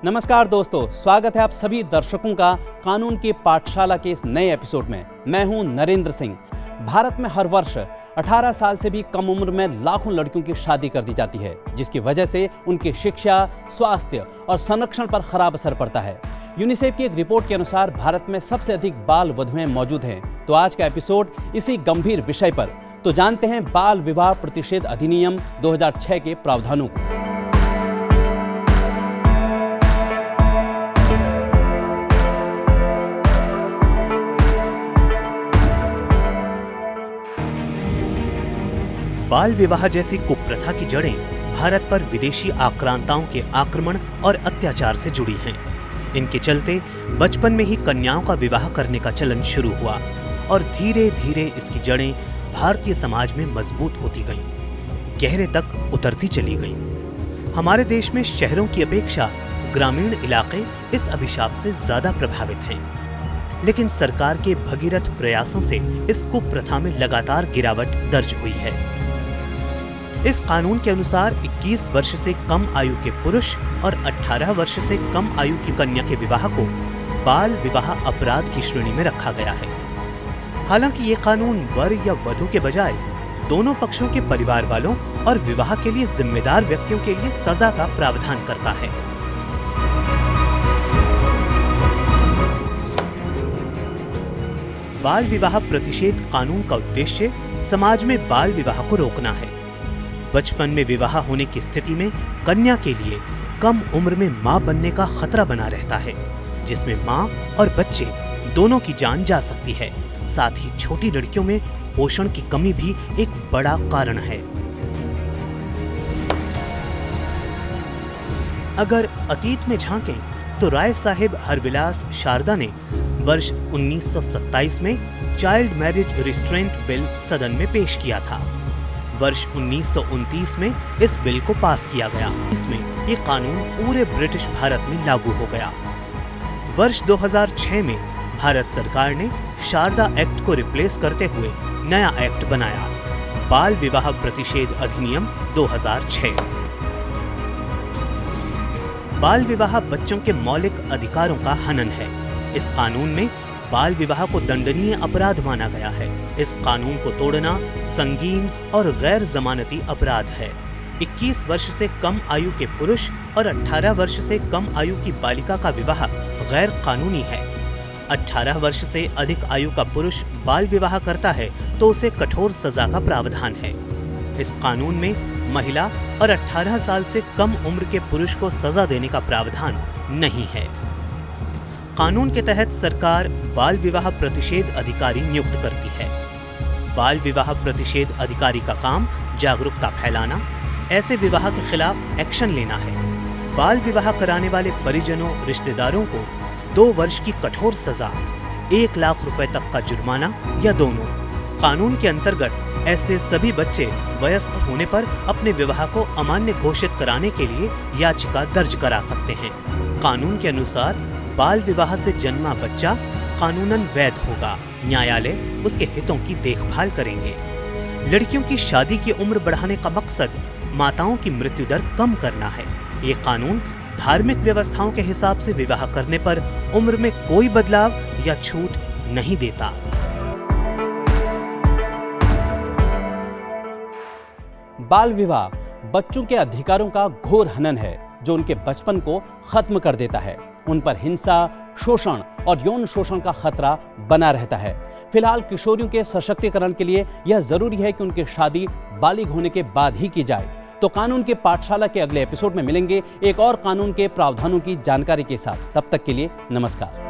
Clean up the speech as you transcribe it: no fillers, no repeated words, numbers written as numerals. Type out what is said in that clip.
नमस्कार दोस्तों, स्वागत है आप सभी दर्शकों का कानून की पाठशाला के इस नए एपिसोड में। मैं हूं नरेंद्र सिंह। भारत में हर वर्ष 18 साल से भी कम उम्र में लाखों लड़कियों की शादी कर दी जाती है, जिसकी वजह से उनकी शिक्षा, स्वास्थ्य और संरक्षण पर खराब असर पड़ता है। यूनिसेफ की एक रिपोर्ट के अनुसार भारत में सबसे अधिक बाल वधुएं मौजूद हैं। तो आज का एपिसोड इसी गंभीर विषय पर। तो जानते हैं बाल विवाह प्रतिषेध अधिनियम 2006 के प्रावधानों को। बाल विवाह जैसी कुप्रथा की जड़ें भारत पर विदेशी आक्रांताओं के आक्रमण और अत्याचार से जुड़ी हैं। इनके चलते बचपन में ही कन्याओं का विवाह करने का चलन शुरू हुआ और धीरे धीरे इसकी जड़ें भारतीय समाज में मजबूत होती गईं, गहरे तक उतरती चली गईं। हमारे देश में शहरों की अपेक्षा ग्रामीण इलाके इस अभिशाप से ज्यादा प्रभावित हैं। लेकिन सरकार के भगीरथ प्रयासों से इस कुप्रथा में लगातार गिरावट दर्ज हुई है। इस कानून के अनुसार 21 वर्ष से कम आयु के पुरुष और 18 वर्ष से कम आयु की कन्या के विवाह को बाल विवाह अपराध की श्रेणी में रखा गया है। हालांकि ये कानून वर या वधू के बजाय दोनों पक्षों के परिवार वालों और विवाह के लिए जिम्मेदार व्यक्तियों के लिए सजा का प्रावधान करता है। बाल विवाह प्रतिषेध कानून का उद्देश्य समाज में बाल विवाह को रोकना है। बचपन में विवाह होने की स्थिति में कन्या के लिए कम उम्र में मां बनने का खतरा बना रहता है, जिसमें मां और बच्चे दोनों की जान जा सकती है। साथ ही छोटी लड़कियों में पोषण की कमी भी एक बड़ा कारण है। अगर अतीत में झांकें तो राय साहेब हरविलास शारदा ने वर्ष 1927 में चाइल्ड मैरिज रिस्ट्रेंट बिल सदन में पेश किया था। वर्ष 1929 में इस बिल को पास किया गया। इसमें ये कानून पूरे ब्रिटिश भारत में लागू हो गया। वर्ष 2006 में भारत सरकार ने शारदा एक्ट को रिप्लेस करते हुए नया एक्ट बनाया, बाल विवाह प्रतिषेध अधिनियम 2006। बाल विवाह बच्चों के मौलिक अधिकारों का हनन है। इस कानून में बाल विवाह को दंडनीय अपराध माना गया है। इस कानून को तोड़ना संगीन और गैर जमानती अपराध है। 21 वर्ष से कम आयु के पुरुष और 18 वर्ष से कम आयु की बालिका का विवाह गैर कानूनी है। 18 वर्ष से अधिक आयु का पुरुष बाल विवाह करता है तो उसे कठोर सजा का प्रावधान है। इस कानून में महिला और 18 साल से कम उम्र के पुरुष को सजा देने का प्रावधान नहीं है। कानून के तहत सरकार बाल विवाह प्रतिषेध अधिकारी नियुक्त करती है। बाल विवाह प्रतिषेध अधिकारी का काम जागरूकता फैलाना, ऐसे विवाह के खिलाफ एक्शन लेना है। बाल विवाह कराने वाले परिजनों, रिश्तेदारों को 2 वर्ष की कठोर सजा, 1 लाख रुपए तक का जुर्माना या दोनों। कानून के अंतर्गत ऐसे सभी बच्चे वयस्क होने पर अपने विवाह को अमान्य घोषित कराने के लिए याचिका दर्ज करा सकते हैं। कानून के अनुसार बाल विवाह से जन्मा बच्चा कानूनन वैध होगा। न्यायालय उसके हितों की देखभाल करेंगे। लड़कियों की शादी की उम्र बढ़ाने का मकसद माताओं की मृत्यु दर कम करना है। ये कानून धार्मिक व्यवस्थाओं के हिसाब से विवाह करने पर उम्र में कोई बदलाव या छूट नहीं देता। बाल विवाह बच्चों के अधिकारों का घोर हनन है, जो उनके बचपन को खत्म कर देता है। उन पर हिंसा, शोषण और यौन शोषण का खतरा बना रहता है। फिलहाल किशोरियों के सशक्तिकरण के लिए यह जरूरी है कि उनकी शादी बालिग होने के बाद ही की जाए। तो कानून के पाठशाला के अगले एपिसोड में मिलेंगे एक और कानून के प्रावधानों की जानकारी के साथ। तब तक के लिए नमस्कार।